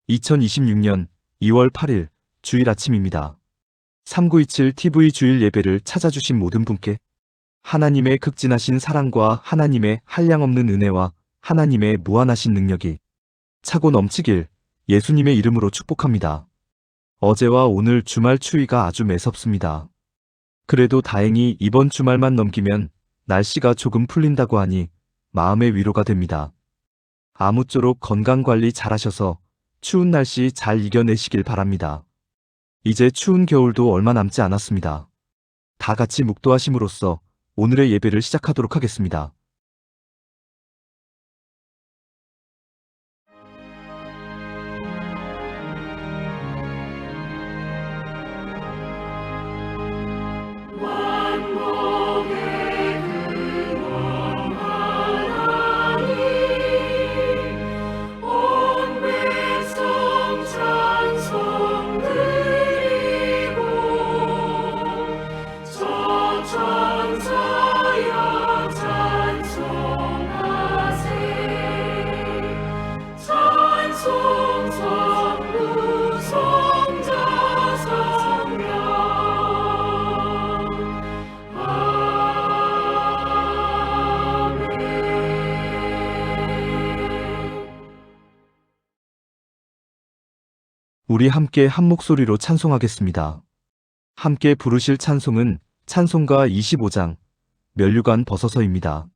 2026년 2월 8일 주일 아침입니다. 3927 TV 주일 예배를 찾아주신 모든 분께 하나님의 극진하신 사랑과 하나님의 한량없는 은혜와 하나님의 무한하신 능력이 차고 넘치길 예수님의 이름으로 축복합니다. 어제와 오늘 주말 추위가 아주 매섭습니다. 그래도 다행히 이번 주말만 넘기면 날씨가 조금 풀린다고 하니 마음의 위로가 됩니다. 아무쪼록 건강관리 잘하셔서 추운 날씨 잘 이겨내시길 바랍니다. 이제 추운 겨울도 얼마 남지 않았습니다. 다 같이 묵도하심으로써 오늘의 예배를 시작하도록 하겠습니다. 우리 함께 한 목소리로 찬송하겠습니다. 함께 부르실 찬송은 찬송가 25장 면류관 벗어서입니다.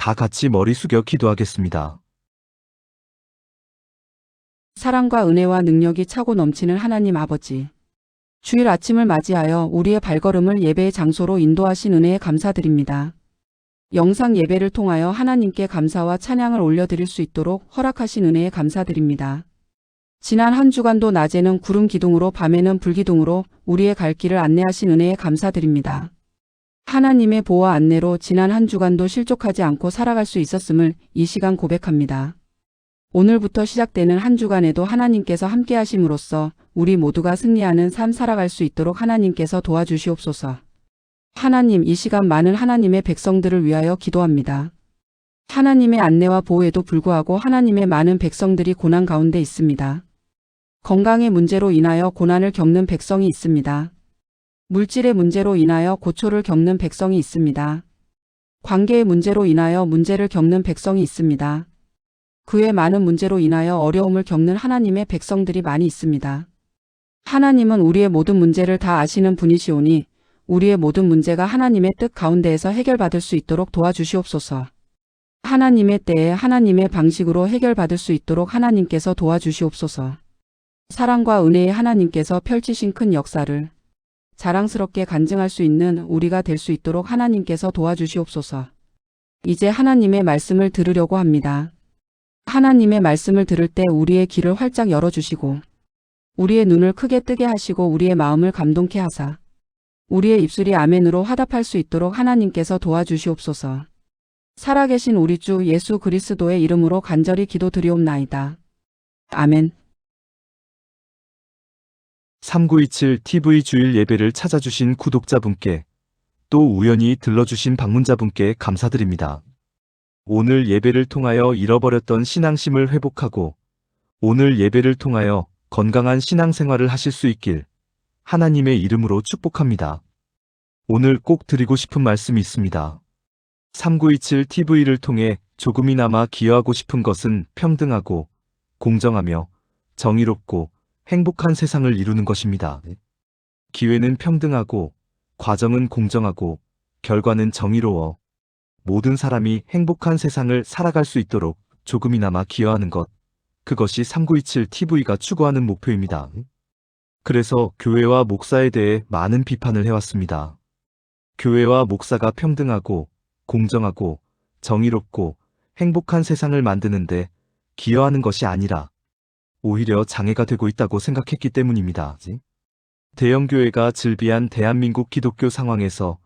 다 같이 머리 숙여 기도하겠습니다. 사랑과 은혜와 능력이 차고 넘치는 하나님 아버지. 주일 아침을 맞이하여 우리의 발걸음을 예배의 장소로 인도하신 은혜에 감사드립니다. 영상 예배를 통하여 하나님께 감사와 찬양을 올려드릴 수 있도록 허락하신 은혜에 감사드립니다. 지난 한 주간도 낮에는 구름 기둥으로 밤에는 불기둥으로 우리의 갈 길을 안내하신 은혜에 감사드립니다. 하나님의 보호와 안내로 지난 한 주간도 실족하지 않고 살아갈 수 있었음을 이 시간 고백합니다. 오늘부터 시작되는 한 주간에도 하나님께서 함께 하심으로써 우리 모두가 승리하는 삶 살아갈 수 있도록 하나님께서 도와주시옵소서. 하나님, 이 시간 많은 하나님의 백성들을 위하여 기도합니다. 하나님의 안내와 보호에도 불구하고 하나님의 많은 백성들이 고난 가운데 있습니다. 건강의 문제로 인하여 고난을 겪는 백성이 있습니다. 물질의 문제로 인하여 고초를 겪는 백성이 있습니다. 관계의 문제로 인하여 문제를 겪는 백성이 있습니다. 그 외 많은 문제로 인하여 어려움을 겪는 하나님의 백성들이 많이 있습니다. 하나님은 우리의 모든 문제를 다 아시는 분이시오니 우리의 모든 문제가 하나님의 뜻 가운데에서 해결받을 수 있도록 도와주시옵소서. 하나님의 때에 하나님의 방식으로 해결받을 수 있도록 하나님께서 도와주시옵소서. 사랑과 은혜의 하나님께서 펼치신 큰 역사를 자랑스럽게 간증할 수 있는 우리가 될 수 있도록 하나님께서 도와주시옵소서. 이제 하나님의 말씀을 들으려고 합니다. 하나님의 말씀을 들을 때 우리의 귀를 활짝 열어주시고 우리의 눈을 크게 뜨게 하시고 우리의 마음을 감동케 하사 우리의 입술이 아멘으로 화답할 수 있도록 하나님께서 도와주시옵소서. 살아계신 우리 주 예수 그리스도의 이름으로 간절히 기도드리옵나이다. 아멘. 3927TV 주일 예배를 찾아주신 구독자분께 또 우연히 들러주신 방문자분께 감사드립니다. 오늘 예배를 통하여 잃어버렸던 신앙심을 회복하고 오늘 예배를 통하여 건강한 신앙생활을 하실 수 있길 하나님의 이름으로 축복합니다. 오늘 꼭 드리고 싶은 말씀이 있습니다. 3927TV를 통해 조금이나마 기여하고 싶은 것은 평등하고 공정하며 정의롭고 행복한 세상을 이루는 것입니다. 기회는 평등하고 과정은 공정하고 결과는 정의로워 모든 사람이 행복한 세상을 살아갈 수 있도록 조금이나마 기여하는 것, 그것이 3927TV가 추구하는 목표입니다. 그래서 교회와 목사에 대해 많은 비판을 해왔습니다. 교회와 목사가 평등하고 공정하고 정의롭고 행복한 세상을 만드는데 기여하는 것이 아니라 오히려 장애가 되고 있다고 생각했기 때문입니다. 대형교회가 즐비한 대한민국 기독교 상황에서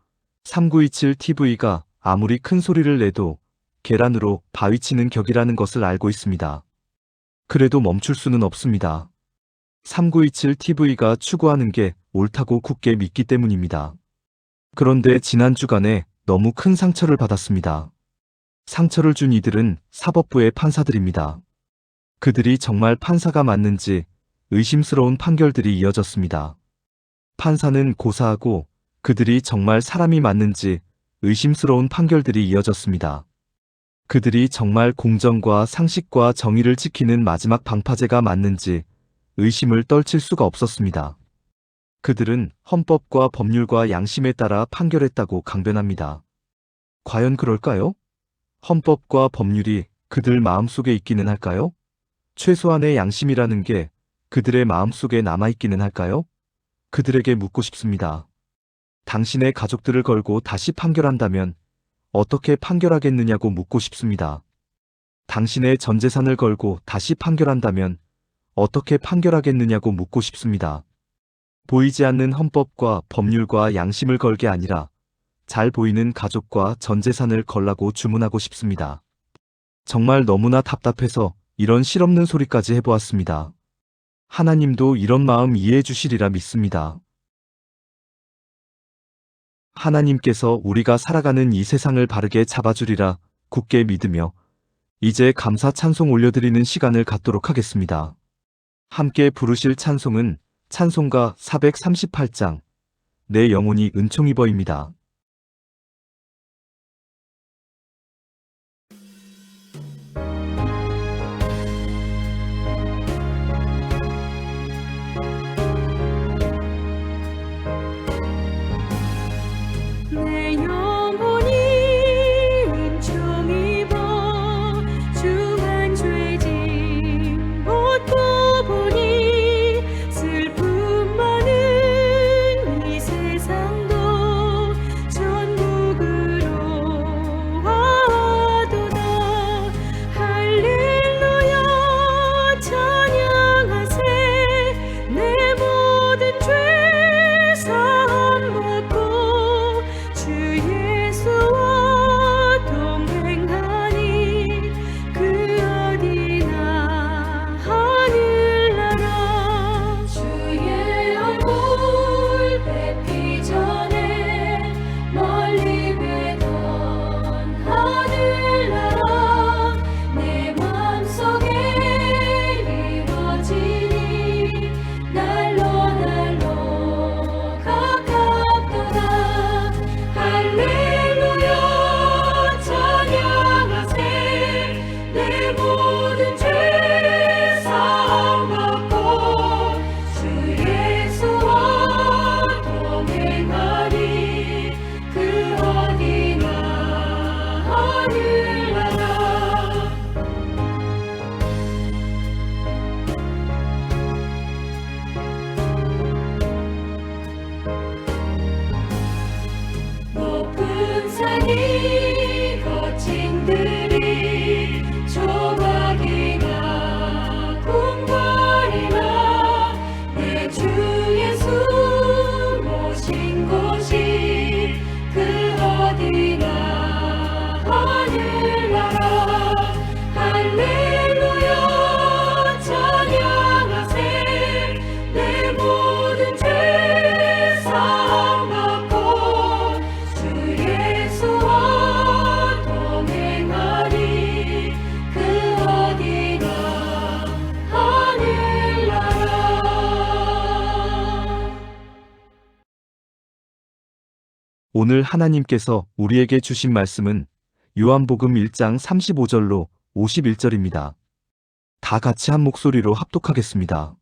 3927TV가 아무리 큰 소리를 내도 계란으로 바위치는 격이라는 것을 알고 있습니다. 그래도 멈출 수는 없습니다. 3927TV가 추구하는 게 옳다고 굳게 믿기 때문입니다. 그런데 지난 주간에 너무 큰 상처를 받았습니다. 상처를 준 이들은 사법부의 판사들입니다. 그들이 정말 판사가 맞는지 의심스러운 판결들이 이어졌습니다. 판사는 고사하고 그들이 정말 사람이 맞는지 의심스러운 판결들이 이어졌습니다. 그들이 정말 공정과 상식과 정의를 지키는 마지막 방파제가 맞는지 의심을 떨칠 수가 없었습니다. 그들은 헌법과 법률과 양심에 따라 판결했다고 강변합니다. 과연 그럴까요? 헌법과 법률이 그들 마음속에 있기는 할까요? 최소한의 양심이라는 게 그들의 마음속에 남아있기는 할까요? 그들에게 묻고 싶습니다. 당신의 가족들을 걸고 다시 판결한다면 어떻게 판결하겠느냐고 묻고 싶습니다. 당신의 전 재산을 걸고 다시 판결한다면 어떻게 판결하겠느냐고 묻고 싶습니다. 보이지 않는 헌법과 법률과 양심을 걸게 아니라 잘 보이는 가족과 전 재산을 걸라고 주문하고 싶습니다. 정말 너무나 답답해서 이런 실없는 소리까지 해보았습니다. 하나님도 이런 마음 이해해 주시리라 믿습니다. 하나님께서 우리가 살아가는 이 세상을 바르게 잡아주리라 굳게 믿으며 이제 감사 찬송 올려드리는 시간을 갖도록 하겠습니다. 함께 부르실 찬송은 찬송가 438장 내 영혼이 은총입어입니다. 내 영혼이 은총 입어 주한 죄짐 벗고 보니 슬픔 많은 이 세상도 오늘 하나님께서 우리에게 주신 말씀은 요한복음 1장 35절로 51절입니다. 다 같이 한 목소리로 합독하겠습니다.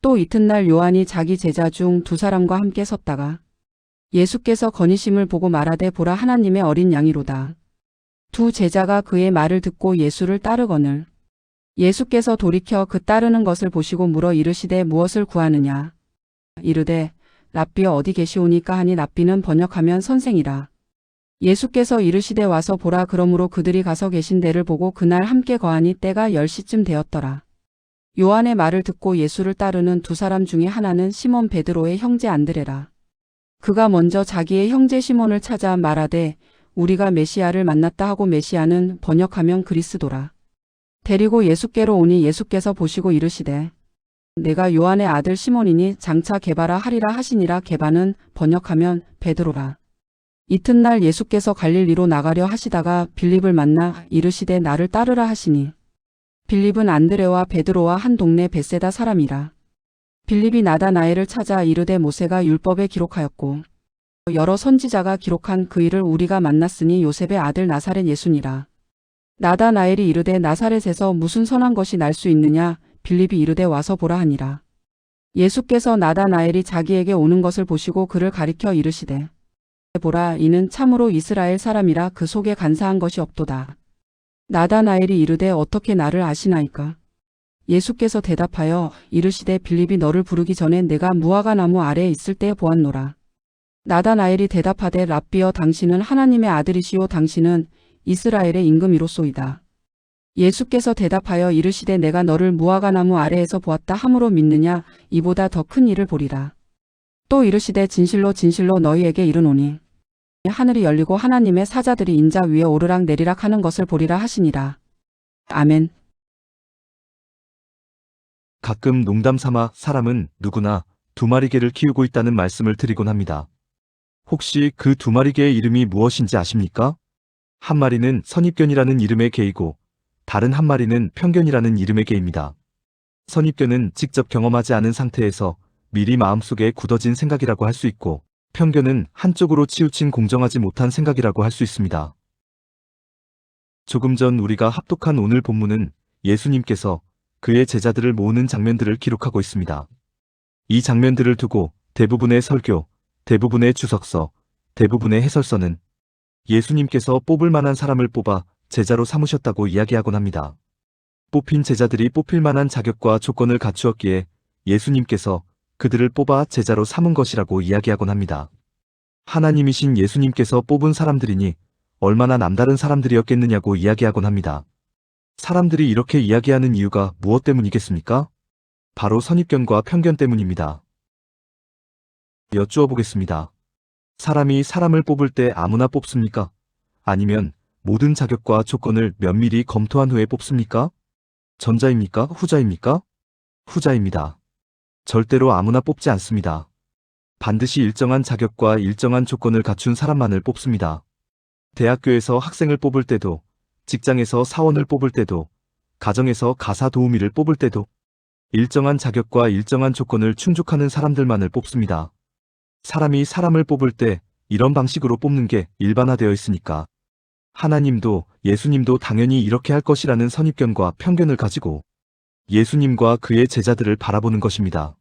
또 이튿날 요한이 자기 제자 중 두 사람과 함께 섰다가 예수께서 거니심을 보고 말하되 보라 하나님의 어린 양이로다. 두 제자가 그의 말을 듣고 예수를 따르거늘 예수께서 돌이켜 그 따르는 것을 보시고 물어 이르시되 무엇을 구하느냐. 이르되 랍비여 어디 계시오니까 하니 랍비는 번역하면 선생이라. 예수께서 이르시되 와서 보라. 그러므로 그들이 가서 계신 데를 보고 그날 함께 거하니 때가 10시쯤 되었더라. 요한의 말을 듣고 예수를 따르는 두 사람 중에 하나는 시몬 베드로의 형제 안드레라. 그가 먼저 자기의 형제 시몬을 찾아 말하되 우리가 메시아를 만났다 하고 메시아는 번역하면 그리스도라. 데리고 예수께로 오니 예수께서 보시고 이르시되 내가 요한의 아들 시몬이니 장차 게바라 하리라 하시니라. 게바는 번역하면 베드로라. 이튿날 예수께서 갈릴리로 나가려 하시다가 빌립을 만나 이르시되 나를 따르라 하시니 빌립은 안드레와 베드로와 한 동네 벳세다 사람이라. 빌립이 나다나엘을 찾아 이르되 모세가 율법에 기록하였고 여러 선지자가 기록한 그 일을 우리가 만났으니 요셉의 아들 나사렛 예수니라. 나다나엘이 이르되 나사렛에서 무슨 선한 것이 날 수 있느냐. 빌립이 이르되 와서 보라 하니라. 예수께서 나다나엘이 자기에게 오는 것을 보시고 그를 가리켜 이르시되 보라 이는 참으로 이스라엘 사람이라 그 속에 간사한 것이 없도다. 나다나엘이 이르되 어떻게 나를 아시나이까. 예수께서 대답하여 이르시되 빌립이 너를 부르기 전에 내가 무화과 나무 아래에 있을 때 보았노라. 나다나엘이 대답하되 랍비여 당신은 하나님의 아들이시오 당신은 이스라엘의 임금이로소이다. 예수께서 대답하여 이르시되 내가 너를 무화과 나무 아래에서 보았다 함으로 믿느냐. 이보다 더 큰 일을 보리라. 또 이르시되 진실로 진실로 너희에게 이르노니 하늘이 열리고 하나님의 사자들이 인자 위에 오르락 내리락 하는 것을 보리라 하시니라. 아멘. 가끔 농담 삼아 사람은 누구나 두 마리 개를 키우고 있다는 말씀을 드리곤 합니다. 혹시 그 두 마리 개의 이름이 무엇인지 아십니까? 한 마리는 선입견이라는 이름의 개이고 다른 한 마리는 편견이라는 이름의 개입니다. 선입견은 직접 경험하지 않은 상태에서 미리 마음속에 굳어진 생각이라고 할 수 있고 편견은 한쪽으로 치우친 공정하지 못한 생각이라고 할 수 있습니다. 조금 전 우리가 합독한 오늘 본문은 예수님께서 그의 제자들을 모으는 장면들을 기록하고 있습니다. 이 장면들을 두고 대부분의 설교, 대부분의 주석서, 대부분의 해설서는 예수님께서 뽑을 만한 사람을 뽑아 제자로 삼으셨다고 이야기하곤 합니다. 뽑힌 제자들이 뽑힐 만한 자격과 조건을 갖추었기에 예수님께서 그들을 뽑아 제자로 삼은 것이라고 이야기하곤 합니다. 하나님이신 예수님께서 뽑은 사람들이니 얼마나 남다른 사람들이었겠느냐고 이야기하곤 합니다. 사람들이 이렇게 이야기하는 이유가 무엇 때문이겠습니까? 바로 선입견과 편견 때문입니다. 여쭈어 보겠습니다. 사람이 사람을 뽑을 때 아무나 뽑습니까? 아니면 모든 자격과 조건을 면밀히 검토한 후에 뽑습니까? 전자입니까? 후자입니까? 후자입니다. 절대로 아무나 뽑지 않습니다. 반드시 일정한 자격과 일정한 조건을 갖춘 사람만을 뽑습니다. 대학교에서 학생을 뽑을 때도, 직장에서 사원을 뽑을 때도, 가정에서 가사 도우미를 뽑을 때도 일정한 자격과 일정한 조건을 충족하는 사람들만을 뽑습니다. 사람이 사람을 뽑을 때 이런 방식으로 뽑는 게 일반화되어 있으니까 하나님도 예수님도 당연히 이렇게 할 것이라는 선입견과 편견을 가지고 예수님과 그의 제자들을 바라보는 것입니다.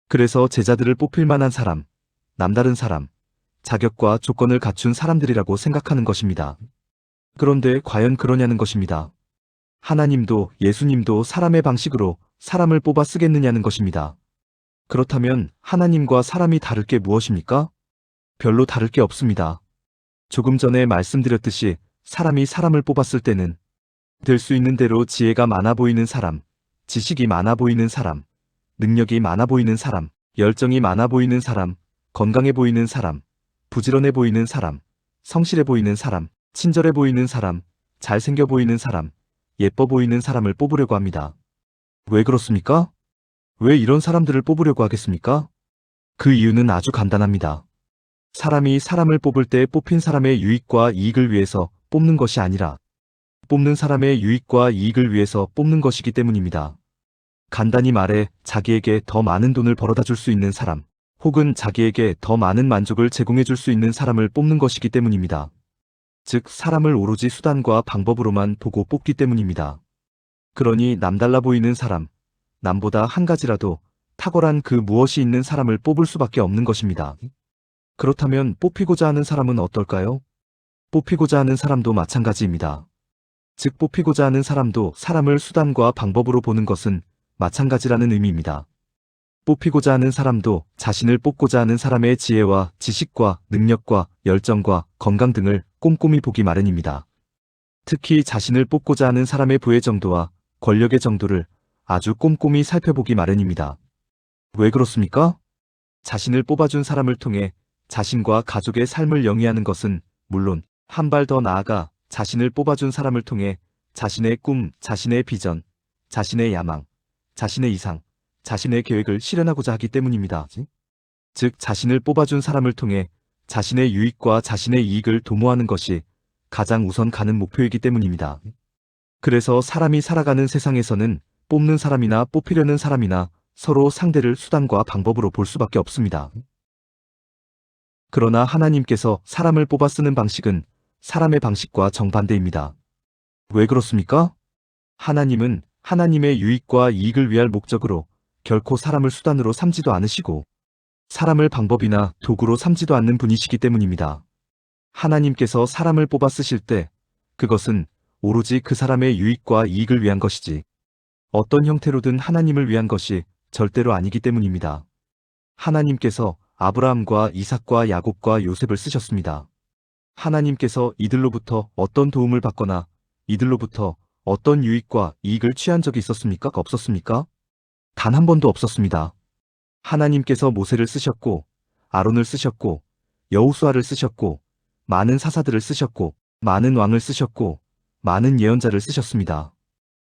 그래서 제자들을 뽑힐 만한 사람, 남다른 사람, 자격과 조건을 갖춘 사람들이라고 생각하는 것입니다. 그런데 과연 그러냐는 것입니다. 하나님도 예수님도 사람의 방식으로 사람을 뽑아 쓰겠느냐는 것입니다. 그렇다면 하나님과 사람이 다를 게 무엇입니까? 별로 다를 게 없습니다. 조금 전에 말씀드렸듯이 사람이 사람을 뽑았을 때는 될 수 있는 대로 지혜가 많아 보이는 사람, 지식이 많아 보이는 사람, 능력이 많아 보이는 사람, 열정이 많아 보이는 사람, 건강해 보이는 사람, 부지런해 보이는 사람, 성실해 보이는 사람, 친절해 보이는 사람, 잘생겨 보이는 사람, 예뻐 보이는 사람을 뽑으려고 합니다. 왜 그렇습니까? 왜 이런 사람들을 뽑으려고 하겠습니까? 그 이유는 아주 간단합니다. 사람이 사람을 뽑을 때 뽑힌 사람의 유익과 이익을 위해서 뽑는 것이 아니라 뽑는 사람의 유익과 이익을 위해서 뽑는 것이기 때문입니다. 간단히 말해 자기에게 더 많은 돈을 벌어다 줄 수 있는 사람, 혹은 자기에게 더 많은 만족을 제공해 줄 수 있는 사람을 뽑는 것이기 때문입니다. 즉, 사람을 오로지 수단과 방법으로만 보고 뽑기 때문입니다. 그러니 남달라 보이는 사람, 남보다 한 가지라도 탁월한 그 무엇이 있는 사람을 뽑을 수밖에 없는 것입니다. 그렇다면 뽑히고자 하는 사람은 어떨까요? 뽑히고자 하는 사람도 마찬가지입니다. 즉, 뽑히고자 하는 사람도 사람을 수단과 방법으로 보는 것은 마찬가지라는 의미입니다. 뽑히고자 하는 사람도 자신을 뽑고자 하는 사람의 지혜와 지식과 능력과 열정과 건강 등을 꼼꼼히 보기 마련입니다. 특히 자신을 뽑고자 하는 사람의 부의 정도와 권력의 정도를 아주 꼼꼼히 살펴보기 마련입니다. 왜 그렇습니까? 자신을 뽑아준 사람을 통해 자신과 가족의 삶을 영위하는 것은 물론 한 발 더 나아가 자신을 뽑아준 사람을 통해 자신의 꿈, 자신의 비전, 자신의 야망, 자신의 이상, 자신의 계획을 실현하고자 하기 때문입니다. 즉, 자신을 뽑아준 사람을 통해 자신의 유익과 자신의 이익을 도모하는 것이 가장 우선 가는 목표이기 때문입니다. 그래서 사람이 살아가는 세상에서는 뽑는 사람이나 뽑히려는 사람이나 서로 상대를 수단과 방법으로 볼 수밖에 없습니다. 그러나 하나님께서 사람을 뽑아 쓰는 방식은 사람의 방식과 정반대입니다. 왜 그렇습니까? 하나님은 하나님의 유익과 이익을 위할 목적으로 결코 사람을 수단으로 삼지도 않으시고 사람을 방법이나 도구로 삼지도 않는 분이시기 때문입니다. 하나님께서 사람을 뽑아 쓰실 때 그것은 오로지 그 사람의 유익과 이익을 위한 것이지 어떤 형태로든 하나님을 위한 것이 절대로 아니기 때문입니다. 하나님께서 아브라함과 이삭과 야곱과 요셉을 쓰셨습니다. 하나님께서 이들로부터 어떤 도움을 받거나 이들로부터 어떤 유익과 이익을 취한 적이 있었습니까? 없었습니까? 단 한 번도 없었습니다. 하나님께서 모세를 쓰셨고 아론을 쓰셨고 여호수아를 쓰셨고 많은 사사들을 쓰셨고 많은 왕을 쓰셨고 많은 예언자를 쓰셨습니다.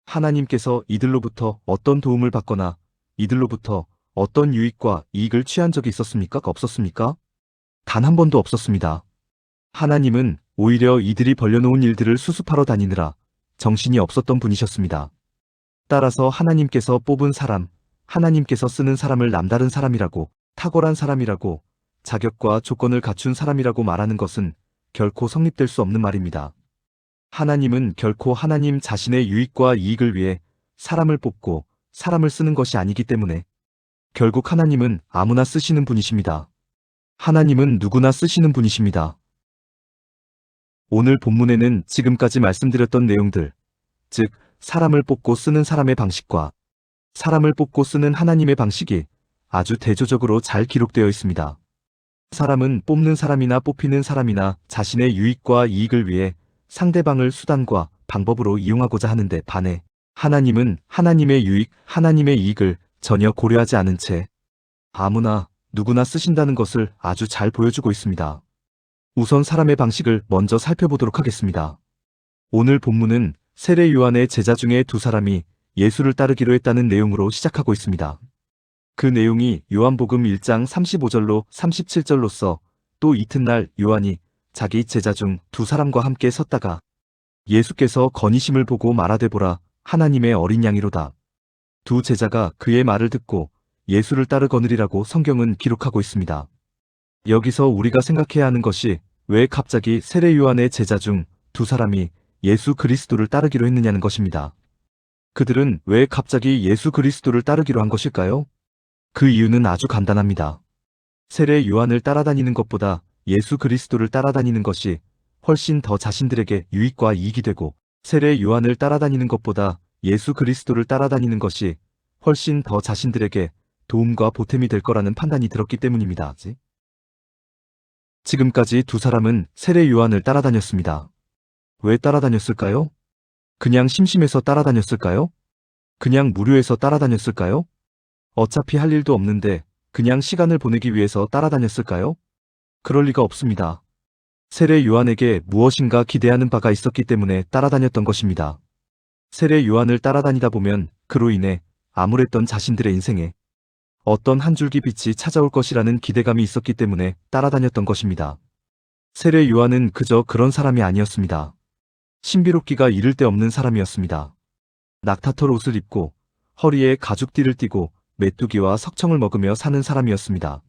하나님께서 이들로부터 어떤 도움을 받거나 이들로부터 어떤 유익과 이익을 취한 적이 있었습니까? 없었습니까? 단 한 번도 없었습니다. 하나님은 오히려 이들이 벌려놓은 일들을 수습하러 다니느라 정신이 없었던 분이셨습니다. 따라서 하나님께서 뽑은 사람, 하나님께서 쓰는 사람을 남다른 사람이라고, 탁월한 사람이라고, 자격과 조건을 갖춘 사람이라고 말하는 것은 결코 성립될 수 없는 말입니다. 하나님은 결코 하나님 자신의 유익과 이익을 위해 사람을 뽑고 사람을 쓰는 것이 아니기 때문에 결국 하나님은 아무나 쓰시는 분이십니다. 하나님은 누구나 쓰시는 분이십니다. 오늘 본문에는 지금까지 말씀드렸던 내용들, 즉 사람을 뽑고 쓰는 사람의 방식과 사람을 뽑고 쓰는 하나님의 방식이 아주 대조적으로 잘 기록되어 있습니다. 사람은 뽑는 사람이나 뽑히는 사람이나 자신의 유익과 이익을 위해 상대방을 수단과 방법으로 이용하고자 하는데 반해 하나님은 하나님의 유익, 하나님의 이익을 전혀 고려하지 않은 채 아무나 누구나 쓰신다는 것을 아주 잘 보여주고 있습니다. 우선 사람의 방식을 먼저 살펴보도록 하겠습니다. 오늘 본문은 세례 요한의 제자 중에 두 사람이 예수를 따르기로 했다는 내용으로 시작하고 있습니다. 그 내용이 요한복음 1장 35절로 37절로서 또 이튿날 요한이 자기 제자 중 두 사람과 함께 섰다가 예수께서 건의심을 보고 말하되 보라 하나님의 어린 양이로다. 두 제자가 그의 말을 듣고 예수를 따르거느리라고 성경은 기록하고 있습니다. 여기서 우리가 생각해야 하는 것이 왜 갑자기 세례 요한의 제자 중 두 사람이 예수 그리스도를 따르기로 했느냐는 것입니다. 그들은 왜 갑자기 예수 그리스도를 따르기로 한 것일까요? 그 이유는 아주 간단합니다. 세례 요한을 따라다니는 것보다 예수 그리스도를 따라다니는 것이 훨씬 더 자신들에게 유익과 이익이 되고 세례 요한을 따라다니는 것보다 예수 그리스도를 따라다니는 것이 훨씬 더 자신들에게 도움과 보탬이 될 거라는 판단이 들었기 때문입니다. 지금까지 두 사람은 세례 요한을 따라다녔습니다. 왜 따라다녔을까요? 그냥 심심해서 따라다녔을까요? 그냥 무료해서 따라다녔을까요? 어차피 할 일도 없는데 그냥 시간을 보내기 위해서 따라다녔을까요? 그럴 리가 없습니다. 세례 요한에게 무엇인가 기대하는 바가 있었기 때문에 따라다녔던 것입니다. 세례 요한을 따라다니다 보면 그로 인해 암울했던 자신들의 인생에 어떤 한 줄기 빛이 찾아올 것이라는 기대감이 있었기 때문에 따라다녔던 것입니다. 세례 요한은 그저 그런 사람이 아니었습니다. 신비롭기가 이를 데 없는 사람이었습니다. 낙타털 옷을 입고 허리에 가죽띠를 띠고 메뚜기와 석청을 먹으며 사는 사람이었습니다.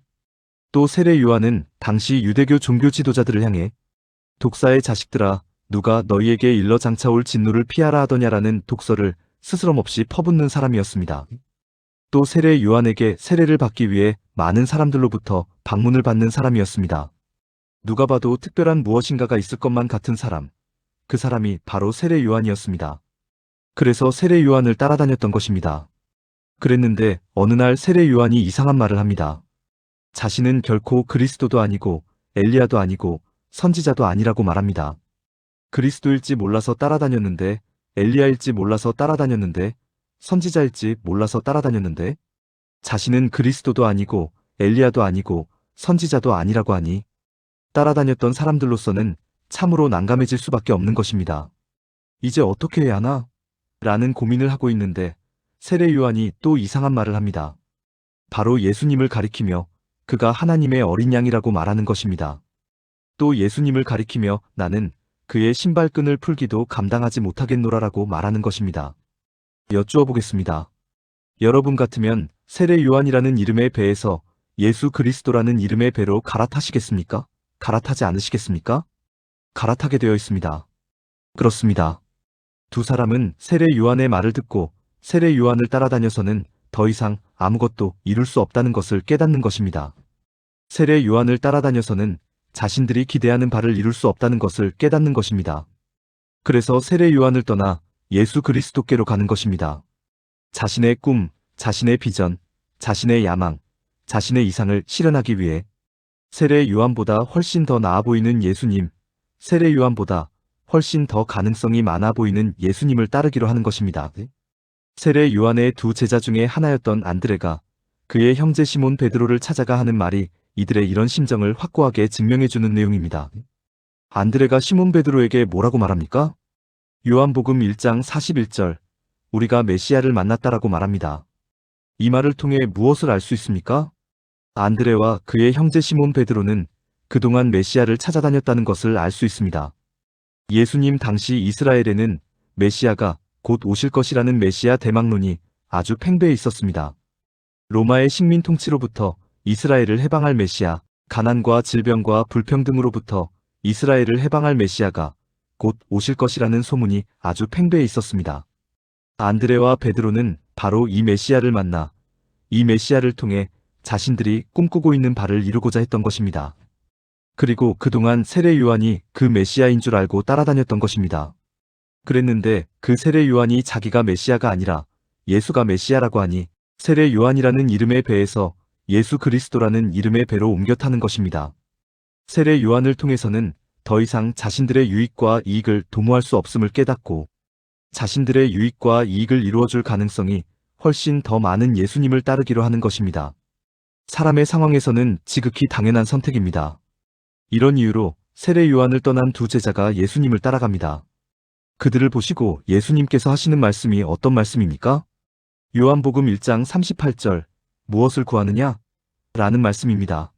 또 세례 요한은 당시 유대교 종교 지도자들을 향해 독사의 자식들아 누가 너희에게 일러 장차올 진노를 피하라 하더냐라는 독서를 스스럼 없이 퍼붓는 사람이었습니다. 또 세례 요한에게 세례를 받기 위해 많은 사람들로부터 방문을 받는 사람이었습니다. 누가 봐도 특별한 무엇인가가 있을 것만 같은 사람, 그 사람이 바로 세례 요한이었습니다. 그래서 세례 요한을 따라다녔던 것입니다. 그랬는데 어느 날 세례 요한이 이상한 말을 합니다. 자신은 결코 그리스도도 아니고 엘리야도 아니고 선지자도 아니라고 말합니다. 그리스도일지 몰라서 따라다녔는데, 엘리야일지 몰라서 따라다녔는데, 선지자일지 몰라서 따라다녔는데, 자신은 그리스도도 아니고 엘리야도 아니고 선지자도 아니라고 하니 따라다녔던 사람들로서는 참으로 난감해질 수밖에 없는 것입니다. 이제 어떻게 해야 하나? 라는 고민을 하고 있는데 세례 요한이 또 이상한 말을 합니다. 바로 예수님을 가리키며 그가 하나님의 어린 양이라고 말하는 것입니다. 또 예수님을 가리키며 나는 그의 신발끈을 풀기도 감당하지 못하겠노라라고 말하는 것입니다. 여쭈어 보겠습니다. 여러분 같으면 세례 요한이라는 이름의 배에서 예수 그리스도라는 이름의 배로 갈아타시겠습니까? 갈아타지 않으시겠습니까? 갈아타게 되어 있습니다. 그렇습니다. 두 사람은 세례 요한의 말을 듣고 세례 요한을 따라다녀서는 더 이상 아무것도 이룰 수 없다는 것을 깨닫는 것입니다. 세례 요한을 따라다녀서는 자신들이 기대하는 바를 이룰 수 없다는 것을 깨닫는 것입니다. 그래서 세례 요한을 떠나 예수 그리스도께로 가는 것입니다. 자신의 꿈, 자신의 비전, 자신의 야망, 자신의 이상을 실현하기 위해 세례 요한보다 훨씬 더 나아 보이는 예수님, 세례 요한보다 훨씬 더 가능성이 많아 보이는 예수님을 따르기로 하는 것입니다. 세례 요한의 두 제자 중에 하나였던 안드레가 그의 형제 시몬 베드로를 찾아가 하는 말이 이들의 이런 심정을 확고하게 증명해주는 내용입니다. 안드레가 시몬 베드로에게 뭐라고 말합니까? 요한복음 1장 41절, 우리가 메시아를 만났다라고 말합니다. 이 말을 통해 무엇을 알 수 있습니까? 안드레와 그의 형제 시몬 베드로는 그동안 메시아를 찾아다녔다는 것을 알 수 있습니다. 예수님 당시 이스라엘에는 메시아가 곧 오실 것이라는 메시아 대망론이 아주 팽배해 있었습니다. 로마의 식민 통치로부터 이스라엘을 해방할 메시아, 가난과 질병과 불평등으로부터 이스라엘을 해방할 메시아가 곧 오실 것이라는 소문이 아주 팽배해 있었습니다. 안드레와 베드로는 바로 이 메시아를 만나 이 메시아를 통해 자신들이 꿈꾸고 있는 바를 이루고자 했던 것입니다. 그리고 그동안 세례 요한이 그 메시아인 줄 알고 따라다녔던 것입니다. 그랬는데 그 세례 요한이 자기가 메시아가 아니라 예수가 메시아라고 하니 세례 요한이라는 이름의 배에서 예수 그리스도라는 이름의 배로 옮겨 타는 것입니다. 세례 요한을 통해서는 더 이상 자신들의 유익과 이익을 도모할 수 없음을 깨닫고 자신들의 유익과 이익을 이루어줄 가능성이 훨씬 더 많은 예수님을 따르기로 하는 것입니다. 사람의 상황에서는 지극히 당연한 선택입니다. 이런 이유로 세례 요한을 떠난 두 제자가 예수님을 따라갑니다. 그들을 보시고 예수님께서 하시는 말씀이 어떤 말씀입니까? 요한복음 1장 38절, 무엇을 구하느냐? 라는 말씀입니다.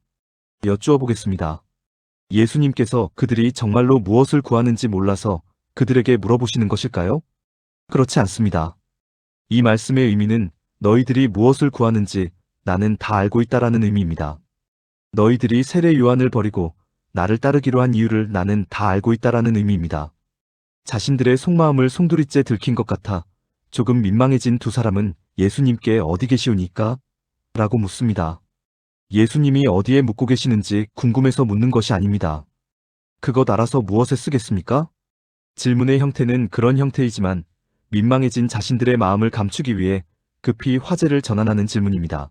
여쭈어 보겠습니다. 예수님께서 그들이 정말로 무엇을 구하는지 몰라서 그들에게 물어보시는 것일까요? 그렇지 않습니다. 이 말씀의 의미는 너희들이 무엇을 구하는지 나는 다 알고 있다라는 의미입니다. 너희들이 세례 요한을 버리고 나를 따르기로 한 이유를 나는 다 알고 있다라는 의미입니다. 자신들의 속마음을 송두리째 들킨 것 같아 조금 민망해진 두 사람은 예수님께 어디 계시오니까? 라고 묻습니다. 예수님이 어디에 묵고 계시는지 궁금해서 묻는 것이 아닙니다. 그것 알아서 무엇에 쓰겠습니까? 질문의 형태는 그런 형태이지만 민망해진 자신들의 마음을 감추기 위해 급히 화제를 전환하는 질문입니다.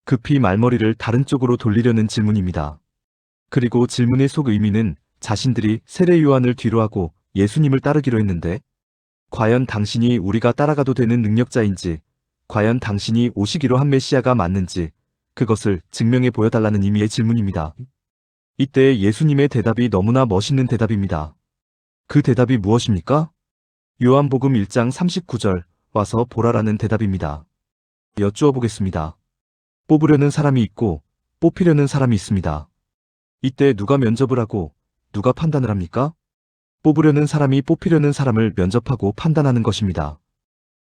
급히 말머리를 다른 쪽으로 돌리려는 질문입니다. 그리고 질문의 속 의미는 자신들이 세례 요한을 뒤로하고 예수님을 따르기로 했는데 과연 당신이 우리가 따라가도 되는 능력자인지, 과연 당신이 오시기로 한 메시아가 맞는지 그것을 증명해 보여달라는 의미의 질문입니다. 이때 예수님의 대답이 너무나 멋있는 대답입니다. 그 대답이 무엇입니까? 요한복음 1장 39절, 와서 보라라는 대답입니다. 여쭈어 보겠습니다. 뽑으려는 사람이 있고 뽑히려는 사람이 있습니다. 이때 누가 면접을 하고 누가 판단을 합니까? 뽑으려는 사람이 뽑히려는 사람을 면접하고 판단하는 것입니다.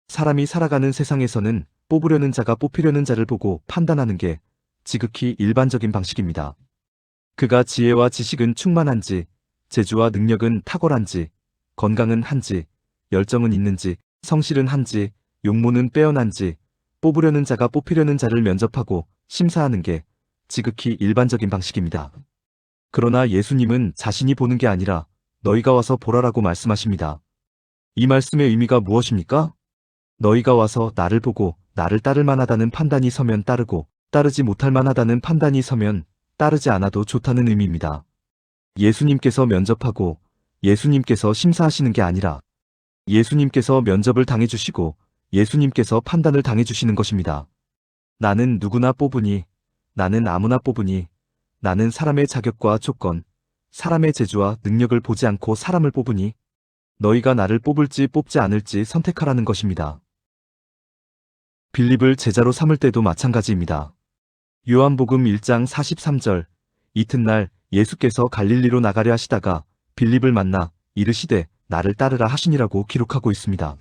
사람이 살아가는 세상에서는 뽑으려는 자가 뽑히려는 자를 보고 판단하는 게 지극히 일반적인 방식입니다. 그가 지혜와 지식은 충만한지, 재주와 능력은 탁월한지, 건강은 한지, 열정은 있는지, 성실은 한지, 용모는 빼어난지, 뽑으려는 자가 뽑히려는 자를 면접하고 심사하는 게 지극히 일반적인 방식입니다. 그러나 예수님은 자신이 보는 게 아니라 너희가 와서 보라라고 말씀하십니다. 이 말씀의 의미가 무엇입니까? 너희가 와서 나를 보고 나를 따를 만하다는 판단이 서면 따르고 따르지 못할 만하다는 판단이 서면 따르지 않아도 좋다는 의미입니다. 예수님께서 면접하고 예수님께서 심사하시는 게 아니라 예수님께서 면접을 당해주시고 예수님께서 판단을 당해주시는 것입니다. 나는 누구나 뽑으니, 나는 아무나 뽑으니, 나는 사람의 자격과 조건, 사람의 재주와 능력을 보지 않고 사람을 뽑으니 너희가 나를 뽑을지 뽑지 않을지 선택하라는 것입니다. 빌립을 제자로 삼을 때도 마찬가지입니다. 요한복음 1장 43절, 이튿날 예수께서 갈릴리로 나가려 하시다가 빌립을 만나 이르시되 나를 따르라 하시니라고 기록하고 있습니다.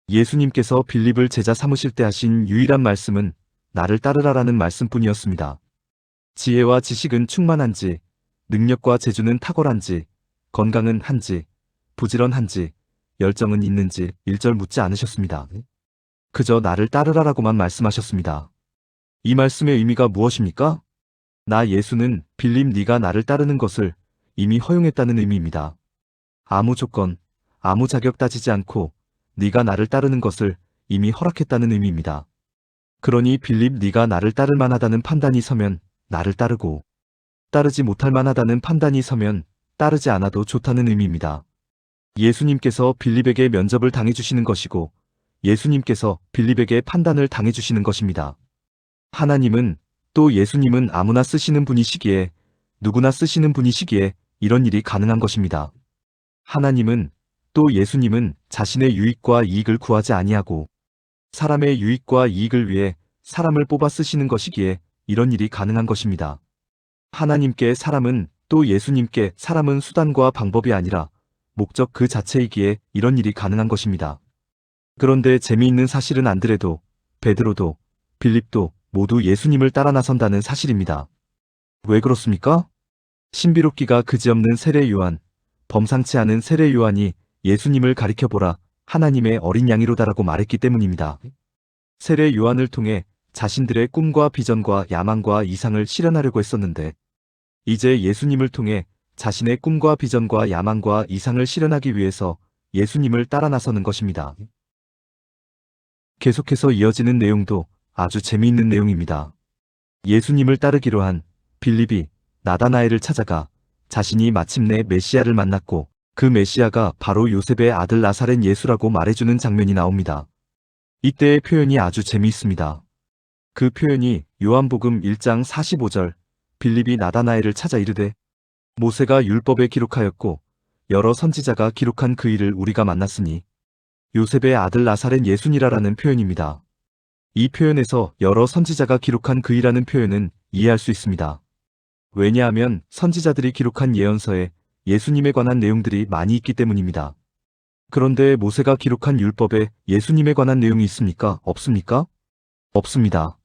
예수님께서 빌립을 제자 삼으실 때 하신 유일한 말씀은 나를 따르라라는 말씀뿐이었습니다. 지혜와 지식은 충만한지, 능력과 재주는 탁월한지, 건강은 한지, 부지런한지, 열정은 있는지 1절 묻지 않으셨습니다. 그저 나를 따르라라고만 말씀하셨습니다. 이 말씀의 의미가 무엇입니까? 나 예수는 빌립 네가 나를 따르는 것을 이미 허용했다는 의미입니다. 아무 조건, 아무 자격 따지지 않고 네가 나를 따르는 것을 이미 허락했다는 의미입니다. 그러니 빌립 네가 나를 따를 만하다는 판단이 서면 나를 따르고 따르지 못할 만하다는 판단이 서면 따르지 않아도 좋다는 의미입니다. 예수님께서 빌립에게 면접을 당해주시는 것이고 예수님께서 빌립에게 판단을 당해주시는 것입니다. 하나님은 또 예수님은 아무나 쓰시는 분이시기에 누구나 쓰시는 분이시기에 이런 일이 가능한 것입니다. 하나님은 또 예수님은 자신의 유익과 이익을 구하지 아니하고 사람의 유익과 이익을 위해 사람을 뽑아 쓰시는 것이기에 이런 일이 가능한 것입니다. 하나님께 사람은 또 예수님께 사람은 수단과 방법이 아니라 목적 그 자체이기에 이런 일이 가능한 것입니다. 그런데 재미있는 사실은 안드레도, 베드로도, 빌립도 모두 예수님을 따라 나선다는 사실입니다. 왜 그렇습니까? 신비롭기가 그지없는 세례 요한, 범상치 않은 세례 요한이 예수님을 가리켜보라 하나님의 어린 양이로다라고 말했기 때문입니다. 세례 요한을 통해 자신들의 꿈과 비전과 야망과 이상을 실현하려고 했었는데 이제 예수님을 통해 자신의 꿈과 비전과 야망과 이상을 실현하기 위해서 예수님을 따라 나서는 것입니다. 계속해서 이어지는 내용도 아주 재미있는 내용입니다. 예수님을 따르기로 한 빌립이 나다나엘을 찾아가 자신이 마침내 메시아를 만났고 그 메시아가 바로 요셉의 아들 나사렛 예수라고 말해주는 장면이 나옵니다. 이때의 표현이 아주 재미있습니다. 그 표현이 요한복음 1장 45절 빌립이 나다나엘을 찾아 이르되 모세가 율법에 기록하였고 여러 선지자가 기록한 그 일을 우리가 만났으니 요셉의 아들 나사렛 예수니라라는 표현입니다. 이 표현에서 여러 선지자가 기록한 그 일이라는 표현은 이해할 수 있습니다. 왜냐하면 선지자들이 기록한 예언서에 예수님에 관한 내용들이 많이 있기 때문입니다. 그런데 모세가 기록한 율법에 예수님에 관한 내용이 있습니까? 없습니까? 없습니다.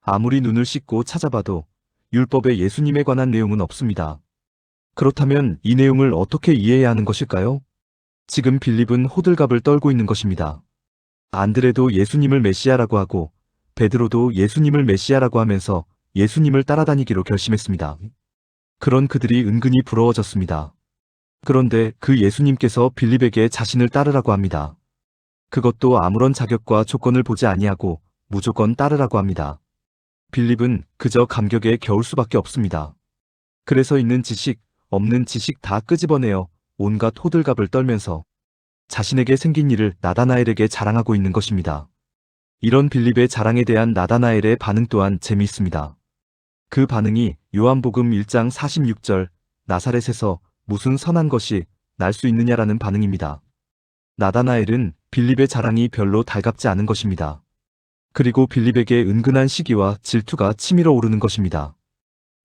아무리 눈을 씻고 찾아봐도 율법에 예수님에 관한 내용은 없습니다. 그렇다면 이 내용을 어떻게 이해해야 하는 것일까요? 지금 빌립은 호들갑을 떨고 있는 것입니다. 안드레도 예수님을 메시아라고 하고 베드로도 예수님을 메시아라고 하면서 예수님을 따라다니기로 결심했습니다. 그런 그들이 은근히 부러워졌습니다. 그런데 그 예수님께서 빌립에게 자신을 따르라고 합니다. 그것도 아무런 자격과 조건을 보지 아니하고 무조건 따르라고 합니다. 빌립은 그저 감격에 겨울 수밖에 없습니다. 그래서 있는 지식, 없는 지식 다 끄집어내어 온갖 호들갑을 떨면서 자신에게 생긴 일을 나다나엘에게 자랑하고 있는 것입니다. 이런 빌립의 자랑에 대한 나다나엘의 반응 또한 재미있습니다. 그 반응이 요한복음 1장 46절 나사렛에서 무슨 선한 것이 날 수 있느냐라는 반응입니다. 나다나엘은 빌립의 자랑이 별로 달갑지 않은 것입니다. 그리고 빌립에게 은근한 시기와 질투가 치밀어 오르는 것입니다.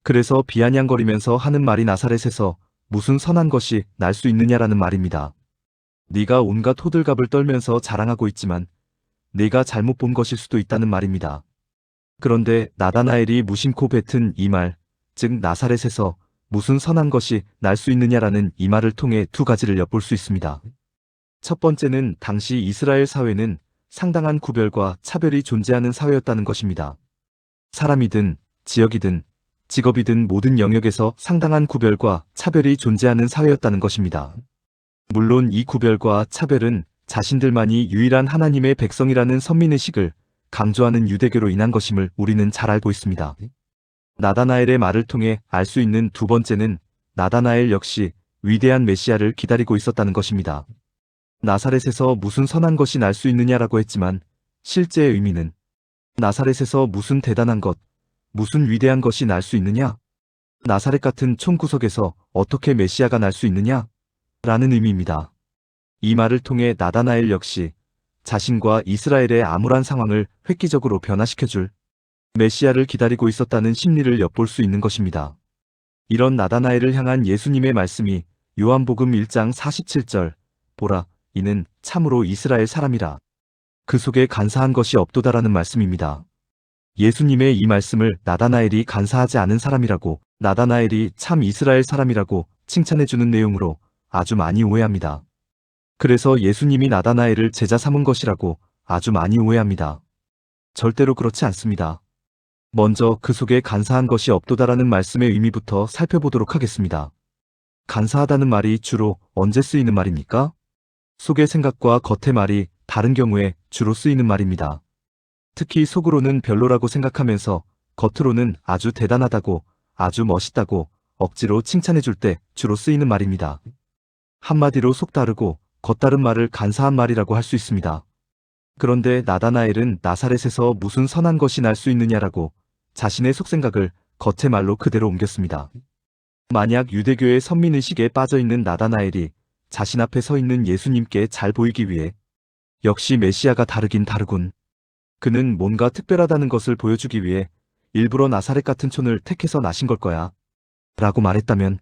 그래서 비아냥거리면서 하는 말이 나사렛에서 무슨 선한 것이 날 수 있느냐라는 말입니다. 네가 온갖 호들갑을 떨면서 자랑하고 있지만 네가 잘못 본 것일 수도 있다는 말입니다. 그런데 나다나엘이 무심코 뱉은 이 말, 즉 나사렛에서 무슨 선한 것이 날 수 있느냐라는 이 말을 통해 두 가지를 엿볼 수 있습니다. 첫 번째는 당시 이스라엘 사회는 상당한 구별과 차별이 존재하는 사회였다는 것입니다. 사람이든 지역이든 직업이든 모든 영역에서 상당한 구별과 차별이 존재하는 사회였다는 것입니다. 물론 이 구별과 차별은 자신들만이 유일한 하나님의 백성이라는 선민의식을 강조하는 유대교로 인한 것임을 우리는 잘 알고 있습니다. 나다나엘의 말을 통해 알 수 있는 두 번째는 나다나엘 역시 위대한 메시아를 기다리고 있었다는 것입니다. 나사렛에서 무슨 선한 것이 날 수 있느냐라고 했지만 실제의 의미는 나사렛에서 무슨 대단한 것, 무슨 위대한 것이 날 수 있느냐? 나사렛 같은 촌구석에서 어떻게 메시아가 날 수 있느냐? 라는 의미입니다. 이 말을 통해 나다나엘 역시 자신과 이스라엘의 암울한 상황을 획기적으로 변화시켜줄 메시아를 기다리고 있었다는 심리를 엿볼 수 있는 것입니다. 이런 나다나엘을 향한 예수님의 말씀이 요한복음 1장 47절, 보라, 이는 참으로 이스라엘 사람이라. 그 속에 간사한 것이 없도다라는 말씀입니다. 예수님의 이 말씀을 나다나엘이 간사하지 않은 사람이라고, 나다나엘이 참 이스라엘 사람이라고 칭찬해주는 내용으로 아주 많이 오해합니다. 그래서 예수님이 나다나엘을 제자 삼은 것이라고 아주 많이 오해합니다. 절대로 그렇지 않습니다. 먼저 그 속에 간사한 것이 없도다라는 말씀의 의미부터 살펴보도록 하겠습니다. 간사하다는 말이 주로 언제 쓰이는 말입니까? 속의 생각과 겉의 말이 다른 경우에 주로 쓰이는 말입니다. 특히 속으로는 별로라고 생각하면서 겉으로는 아주 대단하다고, 아주 멋있다고 억지로 칭찬해줄 때 주로 쓰이는 말입니다. 한마디로 속 다르고 겉 다른 말을 간사한 말이라고 할 수 있습니다. 그런데 나다나엘은 나사렛에서 무슨 선한 것이 날 수 있느냐라고 자신의 속생각을 겉의 말로 그대로 옮겼습니다. 만약 유대교의 선민의식에 빠져있는 나다나엘이 자신 앞에 서 있는 예수님께 잘 보이기 위해 역시 메시아가 다르긴 다르군. 그는 뭔가 특별하다는 것을 보여주기 위해 일부러 나사렛 같은 촌을 택해서 나신 걸 거야. 라고 말했다면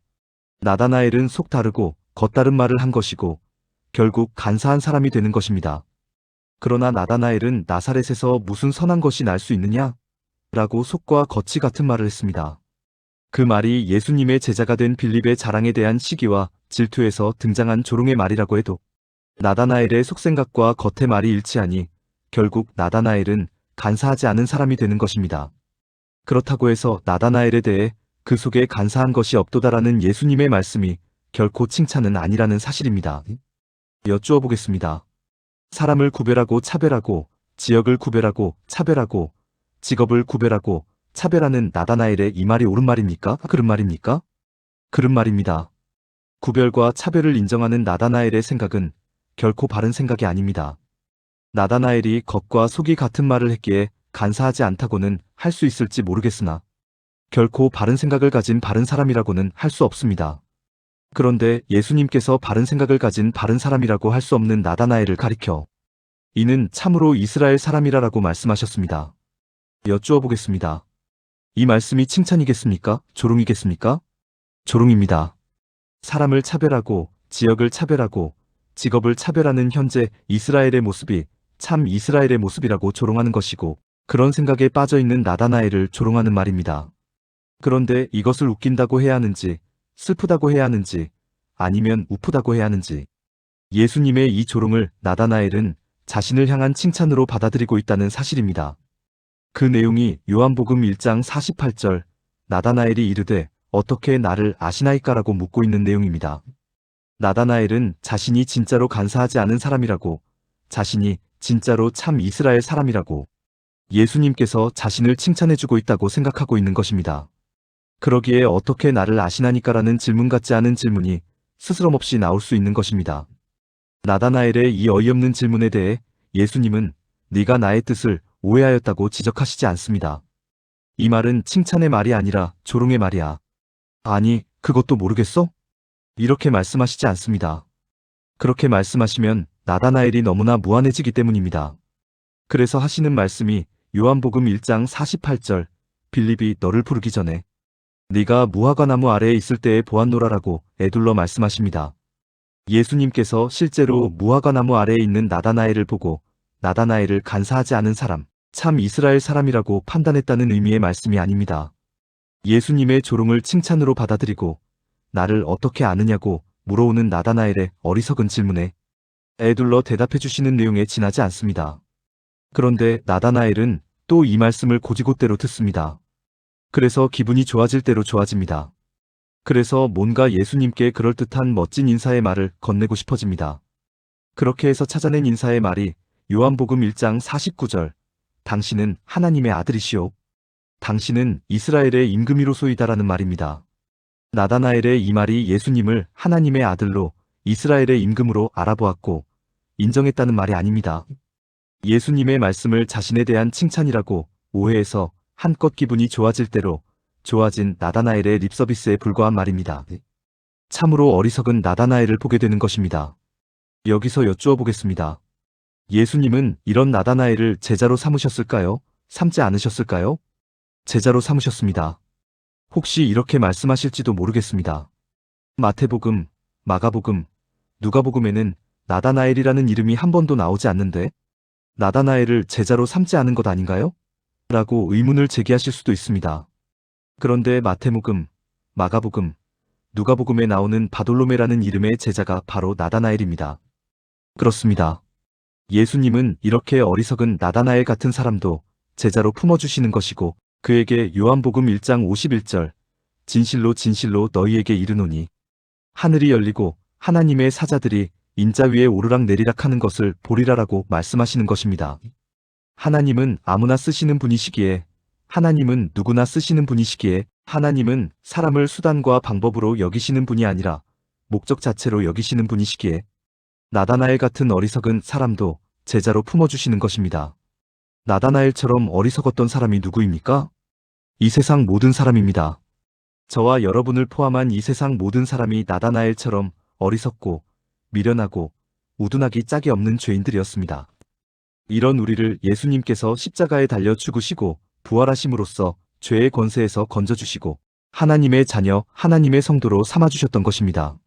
나다나엘은 속 다르고 겉 다른 말을 한 것이고 결국 간사한 사람이 되는 것입니다. 그러나 나다나엘은 나사렛에서 무슨 선한 것이 날 수 있느냐? 라고 속과 겉이 같은 말을 했습니다. 그 말이 예수님의 제자가 된 빌립의 자랑에 대한 시기와 질투에서 등장한 조롱의 말이라고 해도 나다나엘의 속생각과 겉의 말이 일치하니 결국 나다나엘은 간사하지 않은 사람이 되는 것입니다. 그렇다고 해서 나다나엘에 대해 그 속에 간사한 것이 없도다라는 예수님의 말씀이 결코 칭찬은 아니라는 사실입니다. 여쭈어 보겠습니다. 사람을 구별하고 차별하고 지역을 구별하고 차별하고 직업을 구별하고 차별하는 나다나엘의 이 말이 옳은 말입니까? 그른 말입니까? 그른 말입니다. 구별과 차별을 인정하는 나다나엘의 생각은 결코 바른 생각이 아닙니다. 나다나엘이 겉과 속이 같은 말을 했기에 간사하지 않다고는 할 수 있을지 모르겠으나 결코 바른 생각을 가진 바른 사람이라고는 할 수 없습니다. 그런데 예수님께서 바른 생각을 가진 바른 사람이라고 할 수 없는 나다나엘을 가리켜 이는 참으로 이스라엘 사람이라라고 말씀하셨습니다. 여쭈어 보겠습니다. 이 말씀이 칭찬이겠습니까? 조롱이겠습니까? 조롱입니다. 사람을 차별하고 지역을 차별하고 직업을 차별하는 현재 이스라엘의 모습이 참 이스라엘의 모습이라고 조롱하는 것이고 그런 생각에 빠져있는 나다나엘을 조롱하는 말입니다. 그런데 이것을 웃긴다고 해야 하는지 슬프다고 해야 하는지 아니면 우프다고 해야 하는지 예수님의 이 조롱을 나다나엘은 자신을 향한 칭찬으로 받아들이고 있다는 사실입니다. 그 내용이 요한복음 1장 48절 나다나엘이 이르되 어떻게 나를 아시나이까라고 묻고 있는 내용입니다. 나다나엘은 자신이 진짜로 간사하지 않은 사람이라고 자신이 진짜로 참 이스라엘 사람이라고 예수님께서 자신을 칭찬해주고 있다고 생각하고 있는 것입니다. 그러기에 어떻게 나를 아시나니까라는 질문 같지 않은 질문이 스스럼없이 나올 수 있는 것입니다. 나다나엘의 이 어이없는 질문에 대해 예수님은 네가 나의 뜻을 오해하였다고 지적하시지 않습니다. 이 말은 칭찬의 말이 아니라 조롱의 말이야. 아니, 그것도 모르겠어? 이렇게 말씀하시지 않습니다. 그렇게 말씀하시면 나다나엘이 너무나 무안해지기 때문입니다. 그래서 하시는 말씀이 요한복음 1장 48절 빌립이 너를 부르기 전에 네가 무화과나무 아래에 있을 때에 보았노라라고 에둘러 말씀하십니다. 예수님께서 실제로 무화과나무 아래에 있는 나다나엘을 보고 나다나엘을 간사하지 않은 사람, 참 이스라엘 사람이라고 판단했다는 의미의 말씀이 아닙니다. 예수님의 조롱을 칭찬으로 받아들이고 나를 어떻게 아느냐고 물어오는 나다나엘의 어리석은 질문에 에둘러 대답해 주시는 내용에 지나지 않습니다. 그런데 나다나엘은 또 이 말씀을 곧이곧대로 듣습니다. 그래서 기분이 좋아질 대로 좋아집니다. 그래서 뭔가 예수님께 그럴듯한 멋진 인사의 말을 건네고 싶어집니다. 그렇게 해서 찾아낸 인사의 말이 요한복음 1장 49절 당신은 하나님의 아들이시오. 당신은 이스라엘의 임금이로소이다라는 말입니다. 나다나엘의 이 말이 예수님을 하나님의 아들로 이스라엘의 임금으로 알아보았고 인정했다는 말이 아닙니다. 예수님의 말씀을 자신에 대한 칭찬이라고 오해해서 한껏 기분이 좋아질 대로 좋아진 나다나엘의 립서비스에 불과한 말입니다. 참으로 어리석은 나다나엘을 보게 되는 것입니다. 여기서 여쭈어 보겠습니다. 예수님은 이런 나다나엘을 제자로 삼으셨을까요? 삼지 않으셨을까요? 제자로 삼으셨습니다. 혹시 이렇게 말씀하실지도 모르겠습니다. 마태복음, 마가복음, 누가복음에는 나다나엘이라는 이름이 한 번도 나오지 않는데 나다나엘을 제자로 삼지 않은 것 아닌가요? 라고 의문을 제기하실 수도 있습니다. 그런데 마태복음, 마가복음, 누가복음에 나오는 바돌로메라는 이름의 제자가 바로 나다나엘입니다. 그렇습니다. 예수님은 이렇게 어리석은 나다나엘 같은 사람도 제자로 품어주시는 것이고 그에게 요한복음 1장 51절 진실로 진실로 너희에게 이르노니 하늘이 열리고 하나님의 사자들이 인자 위에 오르락 내리락 하는 것을 보리라라고 말씀하시는 것입니다. 하나님은 아무나 쓰시는 분이시기에 하나님은 누구나 쓰시는 분이시기에 하나님은 사람을 수단과 방법으로 여기시는 분이 아니라 목적 자체로 여기시는 분이시기에 나다나엘 같은 어리석은 사람도 제자로 품어주시는 것입니다. 나다나엘처럼 어리석었던 사람이 누구입니까? 이 세상 모든 사람입니다. 저와 여러분을 포함한 이 세상 모든 사람이 나다나엘처럼 어리석고 미련하고 우둔하기 짝이 없는 죄인들이었습니다. 이런 우리를 예수님께서 십자가에 달려 죽으시고 부활하심으로써 죄의 권세에서 건져주시고 하나님의 자녀, 하나님의 성도로 삼아주셨던 것입니다.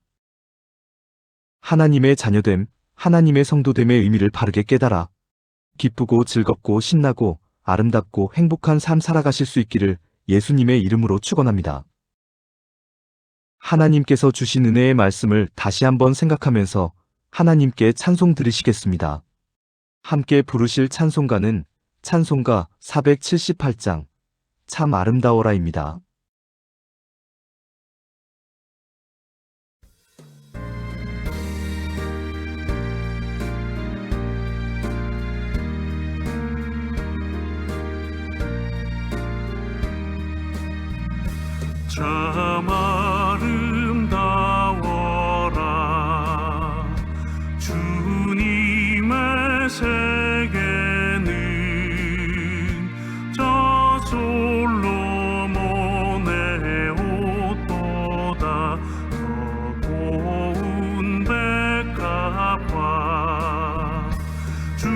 하나님의 자녀됨, 하나님의 성도됨의 의미를 바르게 깨달아 기쁘고 즐겁고 신나고 아름답고 행복한 삶 살아가실 수 있기를 예수님의 이름으로 축원합니다. 하나님께서 주신 은혜의 말씀을 다시 한번 생각하면서 하나님께 찬송 드리시겠습니다. 함께 부르실 찬송가는 찬송가 478장 참 아름다워라입니다. 참 아름다워라 주님의 세계는 저 솔로몬의 옷보다 더 고운 백합화 주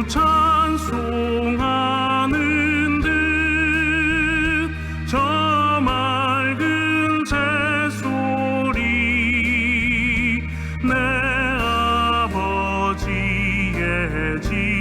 찬송하는 듯 저 맑은 새소리 내 아버지의 집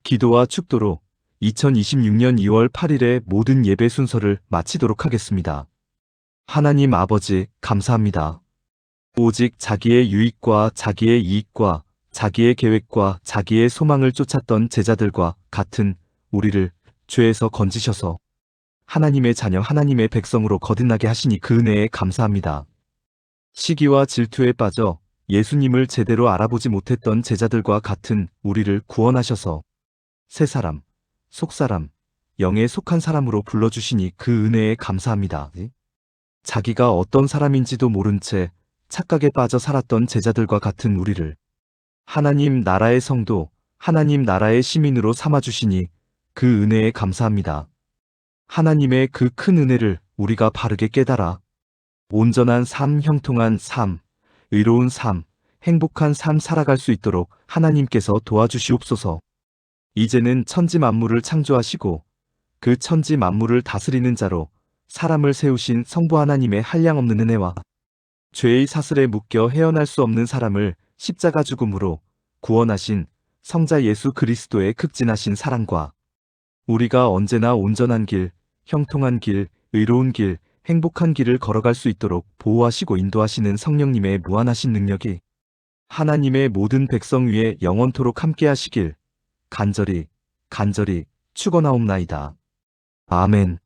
기도와 축도로 2026년 2월 8일의 모든 예배 순서를 마치도록 하겠습니다. 하나님 아버지, 감사합니다. 오직 자기의 유익과 자기의 이익과 자기의 계획과 자기의 소망을 쫓았던 제자들과 같은 우리를 죄에서 건지셔서 하나님의 자녀 하나님의 백성으로 거듭나게 하시니 그 은혜에 감사합니다. 시기와 질투에 빠져 예수님을 제대로 알아보지 못했던 제자들과 같은 우리를 구원하셔서 새 사람, 속사람, 영에 속한 사람으로 불러주시니 그 은혜에 감사합니다. 자기가 어떤 사람인지도 모른 채 착각에 빠져 살았던 제자들과 같은 우리를 하나님 나라의 성도, 하나님 나라의 시민으로 삼아주시니 그 은혜에 감사합니다. 하나님의 그 큰 은혜를 우리가 바르게 깨달아 온전한 삶, 형통한 삶, 의로운 삶, 행복한 삶 살아갈 수 있도록 하나님께서 도와주시옵소서. 이제는 천지 만물을 창조하시고 그 천지 만물을 다스리는 자로 사람을 세우신 성부 하나님의 한량없는 은혜와 죄의 사슬에 묶여 헤어날 수 없는 사람을 십자가 죽음으로 구원하신 성자 예수 그리스도의 극진하신 사랑과 우리가 언제나 온전한 길, 형통한 길, 의로운 길, 행복한 길을 걸어갈 수 있도록 보호하시고 인도하시는 성령님의 무한하신 능력이 하나님의 모든 백성 위에 영원토록 함께 하시길 간절히 축원하옵나이다. 아멘.